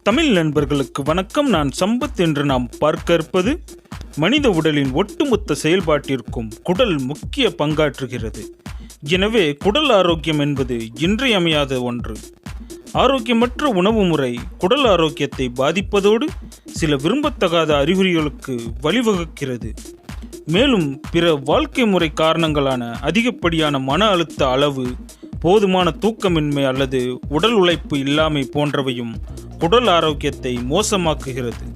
தமிழ் நண்பர்களுக்கு வணக்கம். நான் சம்பத். என்று நாம் பார்க்க இருப்பது மனித உடலின் ஒட்டுமொத்த செயல்பாட்டிற்கும் குடல் முக்கிய பங்காற்றுகிறது. எனவே குடல் ஆரோக்கியம் என்பது இன்றியமையாத ஒன்று. ஆரோக்கியமற்ற உணவு முறை குடல் ஆரோக்கியத்தை பாதிப்பதோடு சில விரும்பத்தகாத அறிகுறிகளுக்கு வழிவகுக்கிறது. மேலும் பிற வாழ்க்கை முறை காரணங்களான அதிகப்படியான மன அழுத்த அளவு, போதுமான தூக்கமின்மை அல்லது உடல் உழைப்பு இல்லாமை போன்றவையும் குடல் ஆரோக்கியத்தை மோசமாக்குகிறது.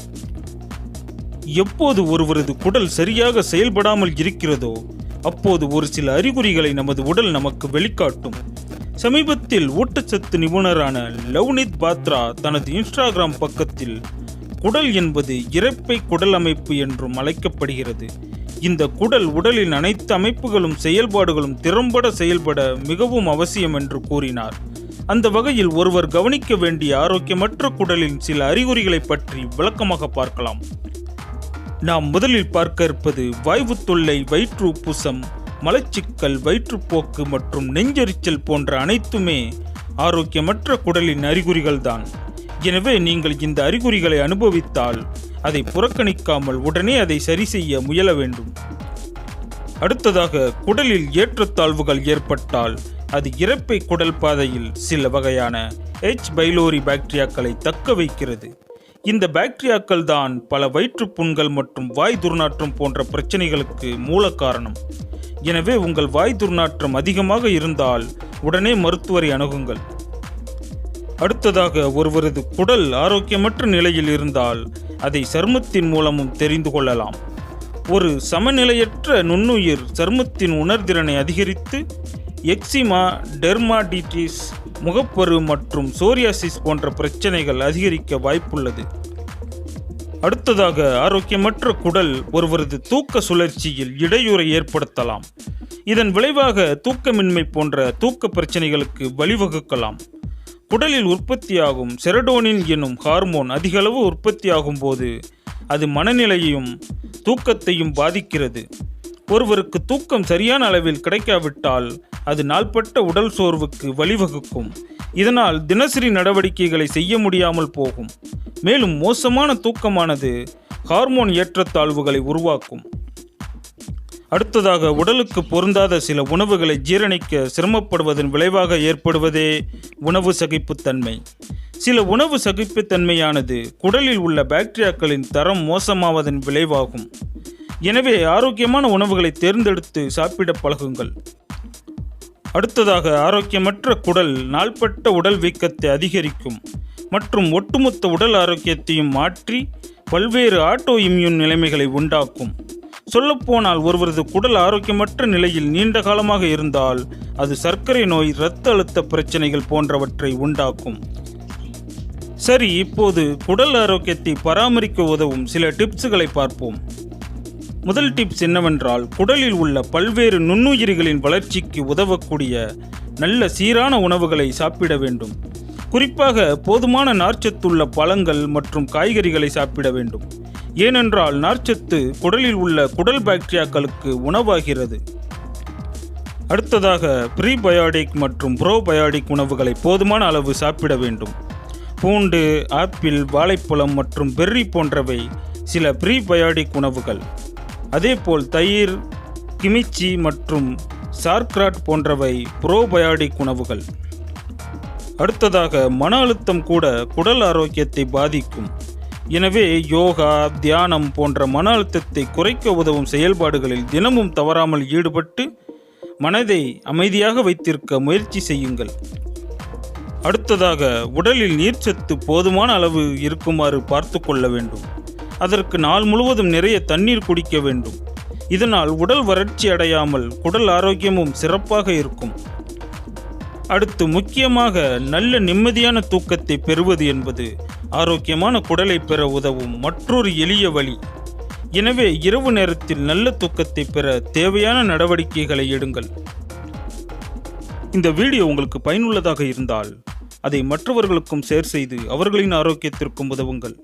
எப்போது ஒருவரது குடல் சரியாக செயல்படாமல் இருக்கிறதோ அப்போது ஒரு சில அறிகுறிகளை நமது உடல் நமக்கு வெளிக்காட்டும். சமீபத்தில் ஊட்டச்சத்து நிபுணரான லவ்னித் பாத்ரா தனது இன்ஸ்டாகிராம் பக்கத்தில் குடல் என்பது இரைப்பை குடல் அமைப்பு என்றும் அழைக்கப்படுகிறது. இந்த குடல் உடலின் அனைத்து அமைப்புகளும் செயல்பாடுகளும் திறம்பட செயல்பட மிகவும் அவசியம் என்று கூறினார். அந்த வகையில் ஒருவர் கவனிக்க வேண்டிய ஆரோக்கியமற்ற குடலின் சில அறிகுறிகளை பற்றி விளக்கமாக பார்க்கலாம். நாம் முதலில் பார்க்க இருப்பது வாய்வு தொல்லை, வயிற்று உப்புசம், மலச்சிக்கல், வயிற்றுப்போக்கு மற்றும் நெஞ்செரிச்சல் போன்ற அனைத்துமே ஆரோக்கியமற்ற குடலின் அறிகுறிகள்தான். எனவே நீங்கள் இந்த அறிகுறிகளை அனுபவித்தால் அதை புறக்கணிக்காமல் உடனே அதை சரி செய்ய முயல வேண்டும். அடுத்ததாக, குடலில் ஏற்றத்தாழ்வுகள் ஏற்பட்டால் அது இரைப்பை குடல் பாதையில் சில வகையான எச் பைலோரி பாக்டீரியாக்களை தக்க வைக்கிறது. இந்த பாக்டீரியாக்கள் தான் பல வயிற்றுப்புண்கள் மற்றும் வாய் துர்நாற்றம் போன்ற பிரச்சனைகளுக்கு மூல காரணம். எனவே உங்கள் வாய் துர்நாற்றம் அதிகமாக இருந்தால் உடனே மருத்துவரை அணுகுங்கள். அடுத்ததாக, ஒருவரது குடல் ஆரோக்கியமற்ற நிலையில் இருந்தால் அதை சருமத்தின் மூலமும் தெரிந்து கொள்ளலாம். ஒரு சமநிலையற்ற நுண்ணுயிர் சருமத்தின் உணர்திறனை அதிகரித்து எக்ஸிமா, டெர்மாடிட்டிஸ், முகப்பரு மற்றும் சோரியாசிஸ் போன்ற பிரச்சனைகள் அதிகரிக்க வாய்ப்புள்ளது. அடுத்ததாக, ஆரோக்கியமற்ற குடல் ஒருவரது தூக்க சுழற்சியில் இடையூறை ஏற்படுத்தலாம். இதன் விளைவாக தூக்கமின்மை போன்ற தூக்க பிரச்சனைகளுக்கு வழிவகுக்கலாம். குடலில் உற்பத்தியாகும் செரடோனின் எனும் ஹார்மோன் அதிகளவு உற்பத்தியாகும் போது அது மனநிலையையும் தூக்கத்தையும் பாதிக்கிறது. ஒருவருக்கு தூக்கம் சரியான அளவில் கிடைக்காவிட்டால் அது நாள்பட்ட உடல் சோர்வுக்கு வழிவகுக்கும். இதனால் தினசரி நடவடிக்கைகளை செய்ய முடியாமல் போகும். மேலும் மோசமான தூக்கமானது ஹார்மோன் ஏற்றத்தாழ்வுகளை உருவாக்கும். அடுத்ததாக, உடலுக்கு பொருந்தாத சில உணவுகளை ஜீரணிக்க சிரமப்படுவதன் விளைவாக ஏற்படுவதே உணவு சகிப்புத்தன்மை. சில உணவு சகிப்புத்தன்மையானது குடலில் உள்ள பாக்டீரியாக்களின் தரம் மோசமாவதன் விளைவாகும். எனவே ஆரோக்கியமான உணவுகளை தேர்ந்தெடுத்து சாப்பிட பழகுங்கள். அடுத்ததாக, ஆரோக்கியமற்ற குடல் நாள்பட்ட உடல் வீக்கத்தை அதிகரிக்கும் மற்றும் ஒட்டுமொத்த உடல் ஆரோக்கியத்தையும் மாற்றி பல்வேறு ஆட்டோ இம்யூன் நிலைமைகளை உண்டாக்கும். சொல்லப்போனால் ஒருவரது குடல் ஆரோக்கியமற்ற நிலையில் நீண்ட காலமாக இருந்தால் அது சர்க்கரை நோய், இரத்த அழுத்த பிரச்சனைகள் போன்றவற்றை உண்டாக்கும். சரி, இப்போது குடல் ஆரோக்கியத்தை பராமரிக்க உதவும் சில டிப்ஸுகளை பார்ப்போம். முதல் டிப்ஸ் என்னவென்றால், குடலில் உள்ள பல்வேறு நுண்ணுயிரிகளின் வளர்ச்சிக்கு உதவக்கூடிய நல்ல சீரான உணவுகளை சாப்பிட வேண்டும். குறிப்பாக போதுமான நார்ச்சத்துள்ள பழங்கள் மற்றும் காய்கறிகளை சாப்பிட வேண்டும். ஏனென்றால் நார்ச்சத்து குடலில் உள்ள குடல் பாக்டீரியாக்களுக்கு உணவாகிறது. அடுத்ததாக, ப்ரீபயோடிக் மற்றும் ப்ரோபயோடிக் உணவுகளை போதுமான அளவு சாப்பிட வேண்டும். பூண்டு, ஆப்பிள், வாழைப்பழம் மற்றும் பெர்ரி போன்றவை சில ப்ரீபயோடிக் உணவுகள். அதேபோல் தயிர், கிமிச்சி மற்றும் சார்க்ராட் போன்றவை ப்ரோபயோடிக் உணவுகள். அடுத்ததாக, மன அழுத்தம் கூட குடல் ஆரோக்கியத்தை பாதிக்கும். எனவே யோகா, தியானம் போன்ற மன அழுத்தத்தை குறைக்க உதவும் செயல்பாடுகளில் தினமும் தவறாமல் ஈடுபட்டு மனதை அமைதியாக வைத்திருக்க முயற்சி செய்யுங்கள். அடுத்ததாக, உடலில் நீர்ச்சத்து போதுமான அளவு இருக்குமாறு பார்த்து கொள்ள வேண்டும். அதற்கு நாள் முழுவதும் நிறைய தண்ணீர் குடிக்க வேண்டும். இதனால் உடல் வறட்சி அடையாமல் குடல் ஆரோக்கியமும் சிறப்பாக இருக்கும். அடுத்து, முக்கியமாக நல்ல நிம்மதியான தூக்கத்தை பெறுவது என்பது ஆரோக்கியமான குடலை பெற உதவும் மற்றொரு எளிய வழி. எனவே இரவு நேரத்தில் நல்ல தூக்கத்தை பெற தேவையான நடவடிக்கைகளை எடுங்கள். இந்த வீடியோ உங்களுக்கு பயனுள்ளதாக இருந்தால் அதை மற்றவர்களுக்கும் ஷேர் செய்து அவர்களின் ஆரோக்கியத்திற்கும் உதவுங்கள்.